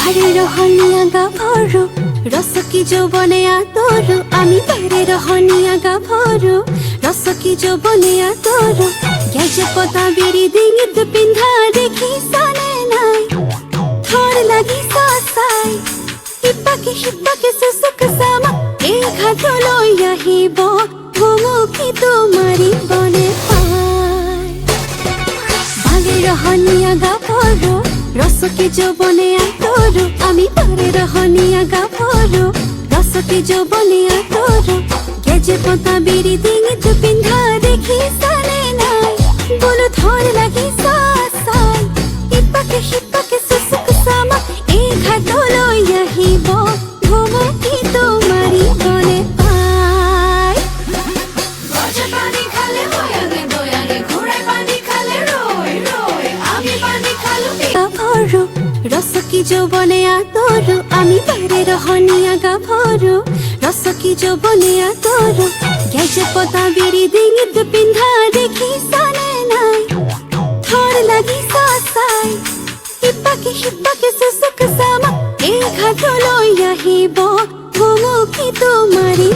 বাড়ির হনিয়া গাভরু রস কি যৌবনে আতরু আমি বাড়ির হনিয়া গাভরু রস কি যৌবনে আতরু গেছে পতা বিড়ি ডিঙিত পিন্ধা দেখি সানে নাই থর লাগি সাসাই হিপাকে সুসুক সামা এই ঘাট লইয়া হিব ঘুমুকি তোমারি বনে পাই বাড়ির হনিয়া গাভরু রস কি যৌবনে আতরু আমি বাড়ির হনিয়া গাভরু রস কি যৌবনে আতরু গেছে পতা বিড়ি ডিঙিত পিন্ধা দেখি সানে নাই বলো থর লাগি সাসাই হিপাকে সুসুক সামা এই ঘাট লইয়া হিব ঘুমুকি তোমারি বনে পাই গজা পানি খালে বয়াগে ঘোড়ায় পানি খালে রয় রয় আমি পানি খালু গাভরু রস কি যৌবনে আতরু আমি বাড়ির হনিয়া গাভরু রস কি যৌবনে আতরু গেছে পতা বিড়ি ডিঙিত পিন্ধা দেখি সানে নাই থর লাগি সাসাই হিপাকে সুসুক সামা এই ঘাট লইয়া হিব ঘুমুকি তোমারি